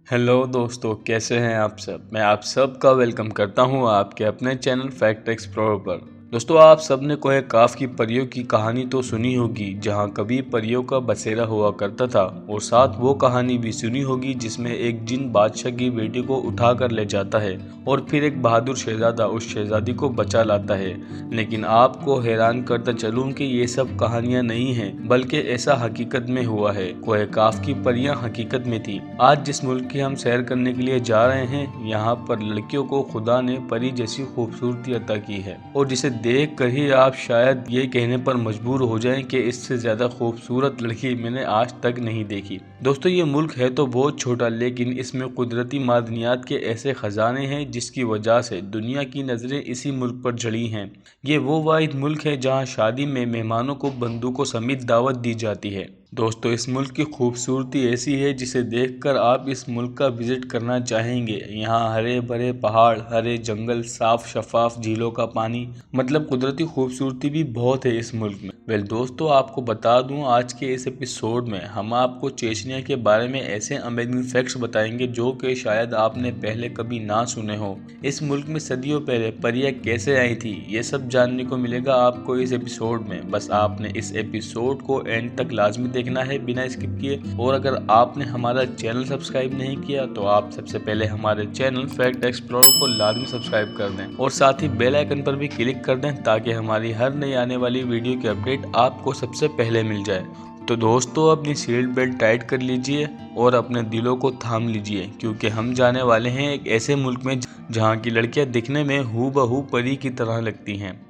Hello दोस्तों, कैसे हैं आप सब। मैं आप सब का वेलकम करता हूं आपके अपने चैनल फैक्ट एक्सप्लोरर पर। दोस्तों, आप सब ने कोहे काफ की परियों की कहानी तो सुनी होगी, जहां कभी परियों का बसेरा हुआ करता था। और साथ वो कहानी भी सुनी होगी जिसमें एक जिन बादशाह की बेटी को उठा कर ले जाता है और फिर एक बहादुर शहजादा उस शहजादी को बचा लाता है। लेकिन आपको हैरान करता चलूं कि ये सब कहानियां नहीं हैं, बल्कि ऐसा हकीकत में हुआ है। कोहे काफ की परियां हकीकत में थी। आज जिस मुल्क की हम सैर करने के लिए जा रहे हैं, यहाँ पर लड़कियों को खुदा ने परी जैसी खूबसूरती अता की है, और जिसे देख कर ही आप शायद ये कहने पर मजबूर हो जाएं कि इससे ज्यादा खूबसूरत लड़की मैंने आज तक नहीं देखी। दोस्तों, ये मुल्क है तो बहुत छोटा, लेकिन इसमें कुदरती मादनियात के ऐसे खजाने हैं जिसकी वजह से दुनिया की नजरें इसी मुल्क पर जड़ी हैं। ये वो वाहिद मुल्क है जहाँ शादी में मेहमानों को बंदूकों समेत दावत दी जाती है। दोस्तों, इस मुल्क की खूबसूरती ऐसी है जिसे देखकर आप इस मुल्क का विजिट करना चाहेंगे। यहाँ हरे भरे पहाड़, हरे जंगल, साफ शफाफ झीलों का पानी, मतलब कुदरती खूबसूरती भी बहुत है इस मुल्क में। दोस्तों, आपको बता दूं, आज के इस एपिसोड में हम आपको चेचनिया के बारे में ऐसे अमेजिंग फैक्ट्स बताएंगे जो कि शायद आपने पहले कभी ना सुने हो। इस मुल्क में सदियों पहले परियां कैसे आई थी, ये सब जानने को मिलेगा आपको इस एपिसोड में। बस आपने इस एपिसोड को एंड तक लाजमी देखना है बिना स्किप किए। और अगर आपने हमारा चैनल सब्सक्राइब नहीं किया तो आप सबसे पहले हमारे चैनल फैक्ट एक्सप्लोरर को लाजमी सब्सक्राइब कर दें और साथ ही बेल आइकन पर भी क्लिक कर दें ताकि हमारी हर नई आने वाली वीडियो की अपडेट आपको सबसे पहले मिल जाए। तो दोस्तों, अपनी सीट बेल्ट टाइट कर लीजिए और अपने दिलों को थाम लीजिए, क्योंकि हम जाने वाले हैं एक ऐसे मुल्क में जहाँ की लड़कियाँ दिखने में हूबहू परी की तरह लगती हैं।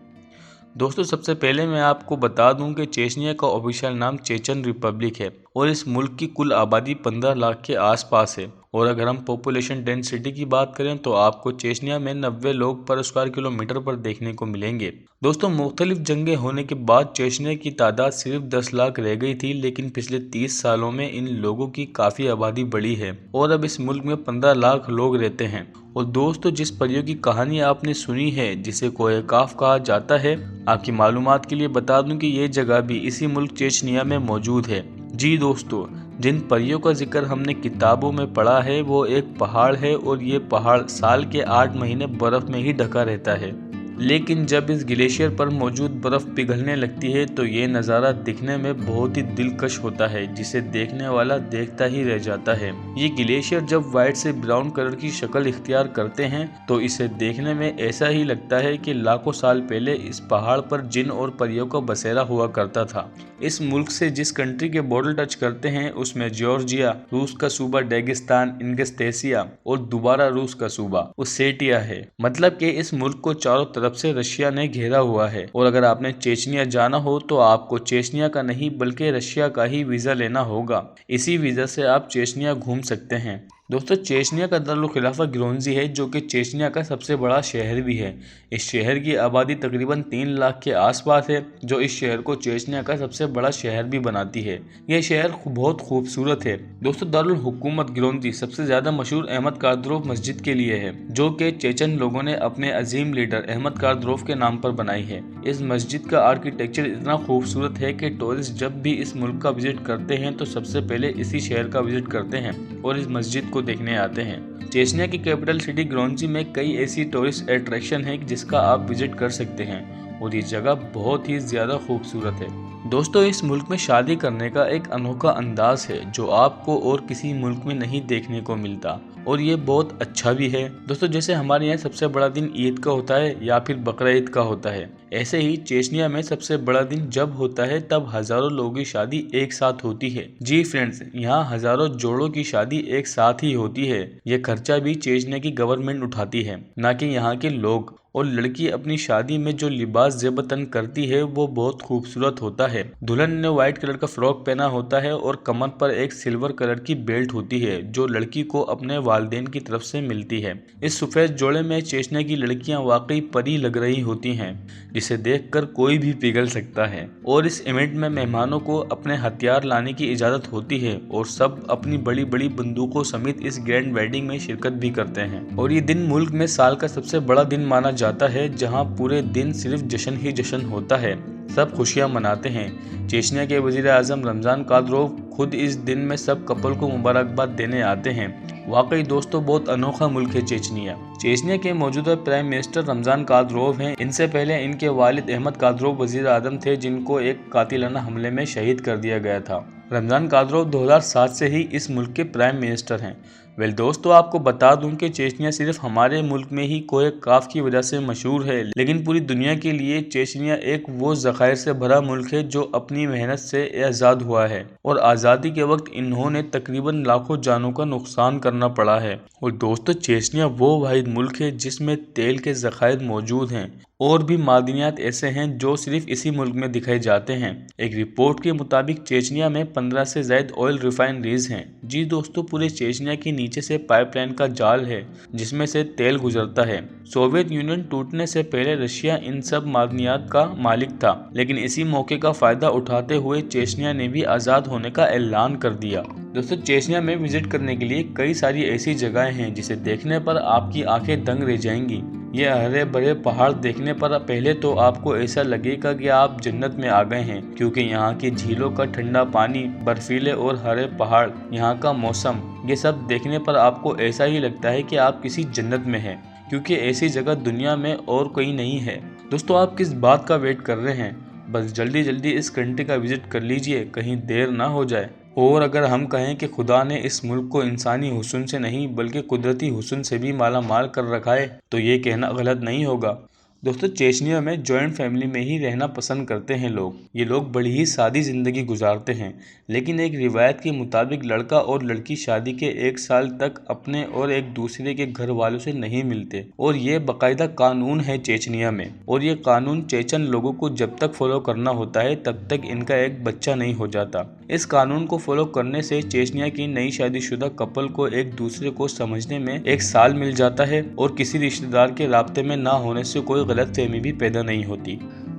दोस्तों, सबसे पहले मैं आपको बता दूं कि चेचनिया का ऑफिशियल नाम चेचन रिपब्लिक है और इस मुल्क की कुल आबादी 15 लाख के आसपास है। और अगर हम पॉपुलेशन डेंसिटी की बात करें तो आपको चेचनिया में 90 लोग पर स्क्वायर किलोमीटर पर देखने को मिलेंगे। दोस्तों, मुख्तलिफ जंगें होने के बाद चेचनिया की तादाद सिर्फ 10 लाख रह गई थी, लेकिन पिछले 30 सालों में इन लोगों की काफ़ी आबादी बढ़ी है और अब इस मुल्क में 15 लाख लोग रहते हैं। और दोस्तों, जिस परियों की कहानी आपने सुनी है जिसे कोहे काफ कहा जाता है, आपकी मालूमात के लिए बता दूं कि ये जगह भी इसी मुल्क चेचनिया में मौजूद है। जी दोस्तों, जिन परियों का जिक्र हमने किताबों में पढ़ा है वो एक पहाड़ है, और ये पहाड़ साल के 8 महीने बर्फ में ही ढका रहता है। लेकिन जब इस ग्लेशियर पर मौजूद बर्फ पिघलने लगती है तो ये नज़ारा दिखने में बहुत ही दिलकश होता है, जिसे देखने वाला देखता ही रह जाता है। ये ग्लेशियर जब वाइट से ब्राउन कलर की शक्ल इख्तियार करते हैं तो इसे देखने में ऐसा ही लगता है कि लाखों साल पहले इस पहाड़ पर जिन और परियों का बसेरा हुआ करता था। इस मुल्क से जिस कंट्री के बॉर्डर टच करते हैं उसमें जॉर्जिया, रूस का सूबा डेगिस्तान इंगस्तेसिया और दोबारा रूस का सूबा ओसेटिया है। मतलब कि इस मुल्क को चारों तरफ से रशिया ने घेरा हुआ है। और अगर आपने चेचनिया जाना हो तो आपको चेचनिया का नहीं बल्कि रशिया का ही वीजा लेना होगा। इसी वीजा से आप चेचनिया घूम सकते हैं। दोस्तों, चेचनिया का दारुल खिलाफा ग्रोन्जी है, जो कि चेचनिया का सबसे बड़ा शहर भी है। इस शहर की आबादी तकरीबन 3 लाख के आसपास है, जो इस शहर को चेचनिया का सबसे बड़ा शहर भी बनाती है। यह शहर बहुत खूबसूरत है। दोस्तों, दारुल हुकूमत ग्रोन्जी सबसे ज्यादा मशहूर अहमद कारद्रोव मस्जिद के लिए है, जो कि चेचन लोगों ने अपने अजीम लीडर अहमद कारद्रोव के नाम पर बनाई है। इस मस्जिद का आर्किटेक्चर इतना खूबसूरत है कि टूरिस्ट जब भी इस मुल्क का विजिट करते हैं तो सबसे पहले इसी शहर का विजिट करते हैं और इस मस्जिद को देखने आते हैं। चेचनिया की कैपिटल सिटी ग्रोन्जी में कई ऐसी टूरिस्ट अट्रैक्शन है जिसका आप विजिट कर सकते हैं और ये जगह बहुत ही ज्यादा खूबसूरत है। दोस्तों, इस मुल्क में शादी करने का एक अनोखा अंदाज है जो आपको और किसी मुल्क में नहीं देखने को मिलता, और ये बहुत अच्छा भी है। दोस्तों, जैसे हमारे यहाँ सबसे बड़ा दिन ईद का होता है या फिर बकरा ईद का होता है, ऐसे ही चेचनिया में सबसे बड़ा दिन जब होता है तब हजारों लोगों की शादी एक साथ होती है। जी फ्रेंड्स, यहाँ हजारों जोड़ों की शादी एक साथ ही होती है। ये खर्चा भी चेचनिया की गवर्नमेंट उठाती है, ना कि यहाँ के लोग। और लड़की अपनी शादी में जो लिबास जेबतन करती है वो बहुत खूबसूरत होता है। दुल्हन ने व्हाइट कलर का फ्रॉक पहना होता है और कमर पर एक सिल्वर कलर की बेल्ट होती है जो लड़की को अपने वालिदैन की तरफ से मिलती है। इस सफेद जोड़े में चेचनिया की लड़कियां वाकई परी लग रही होती हैं, जिसे देखकर कोई भी पिघल सकता है। और इस इवेंट में मेहमानों को अपने हथियार लाने की इजाजत होती है और सब अपनी बड़ी बड़ी बंदूकों समेत इस ग्रैंड वेडिंग में शिरकत भी करते हैं। और ये दिन मुल्क में साल का सबसे बड़ा दिन माना जाता है, जहां पूरे दिन सिर्फ जश्न ही जश्न होता है। सब खुशियां मनाते हैं। चेचनिया के वजीर आजम रमजान कादरोव खुद इस दिन में सब कपल को मुबारकबाद देने आते हैं वाकई दोस्तों बहुत अनोखा मुल्क है चेचनिया। चेचनिया के मौजूदा प्राइम मिनिस्टर रमजान कादरोव हैं। इनसे पहले इनके वालिद अहमद कादरोव वजीर आज़म थे, जिनको एक कातिलाना हमले में शहीद कर दिया गया था। रमजान कादरोव 2007 से ही इस मुल्क के प्राइम मिनिस्टर हैं। वेल दोस्तों, आपको बता दूं कि चेचनिया सिर्फ हमारे मुल्क में ही कोहे काफ की वजह से मशहूर है, लेकिन पूरी दुनिया के लिए चेचनिया एक वो ज़खायर से भरा मुल्क है जो अपनी मेहनत से आज़ाद हुआ है और आज़ादी के वक्त इन्होंने तकरीबन लाखों जानों का नुकसान करना पड़ा है। और दोस्तों, चेचनिया वो वाहिद मुल्क है जिसमें तेल के ज़खायर मौजूद हैं और भी मादनियात ऐसे हैं जो सिर्फ इसी मुल्क में दिखाए जाते हैं। एक रिपोर्ट के मुताबिक चेचनिया में 15 से ज़ायद ऑयल रिफाइनरीज हैं। जी दोस्तों, पूरे चेचनिया के नीचे से पाइपलाइन का जाल है जिसमें से तेल गुजरता है। सोवियत यूनियन टूटने से पहले रशिया इन सब मादनियात का मालिक था, लेकिन इसी मौके का फायदा उठाते हुए चेचनिया ने भी आज़ाद होने का ऐलान कर दिया। दोस्तों, चेचनिया में विजिट करने के लिए कई सारी ऐसी जगहें हैं जिसे देखने पर आपकी आंखें दंग रह जाएंगी। ये हरे भरे पहाड़ देखने पर पहले तो आपको ऐसा लगेगा कि आप जन्नत में आ गए हैं, क्योंकि यहाँ की झीलों का ठंडा पानी, बर्फीले और हरे पहाड़, यहाँ का मौसम, ये सब देखने पर आपको ऐसा ही लगता है कि आप किसी जन्नत में हैं, क्योंकि ऐसी जगह दुनिया में और कोई नहीं है। दोस्तों, आप किस बात का वेट कर रहे हैं? बस जल्दी जल्दी इस कंट्री का विजिट कर लीजिए, कहीं देर ना हो जाए। और अगर हम कहें कि खुदा ने इस मुल्क को इंसानी हुस्न से नहीं बल्कि कुदरती हुस्न से भी माला माल कर रखा है, तो ये कहना गलत नहीं होगा। दोस्तों, चेचनिया में जॉइंट फैमिली में ही रहना पसंद करते हैं लोग। ये लोग बड़ी ही सादी ज़िंदगी गुजारते हैं, लेकिन एक रिवायत के मुताबिक लड़का और लड़की शादी के 1 साल तक अपने और एक दूसरे के घर वालों से नहीं मिलते, और ये बाकायदा कानून है चेचनिया में। और ये कानून चेचन लोगों को जब तक फॉलो करना होता है तब तक इनका एक बच्चा नहीं हो जाता। इस कानून को फॉलो करने से चेचनिया की नई शादीशुदा कपल को एक दूसरे को समझने में 1 साल मिल जाता है और किसी रिश्तेदार के राब्ते में ना होने से कोई गलतफहमी भी पैदा नहीं होती।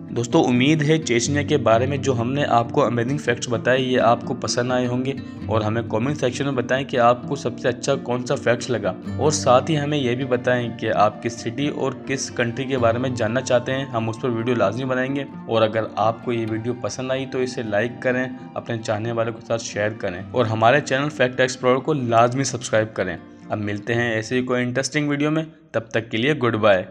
दोस्तों, उम्मीद है चेचनिया के बारे में जो हमने आपको अमेजिंग फैक्ट्स बताए ये आपको पसंद आए होंगे, और हमें कमेंट सेक्शन में बताएं कि आपको सबसे अच्छा कौन सा फैक्ट्स लगा, और साथ ही हमें यह भी बताएं कि आप किस सिटी और किस कंट्री के बारे में जानना चाहते हैं। हम उस पर वीडियो लाजमी बनाएंगे। और अगर आपको ये वीडियो पसंद आई तो इसे लाइक करें, अपने चाहने वालों के साथ शेयर करें, और हमारे चैनल फैक्ट एक्सप्लोरर को लाजमी सब्सक्राइब करें। अब मिलते हैं ऐसे ही कोई इंटरेस्टिंग वीडियो में, तब तक के लिए गुड बाय।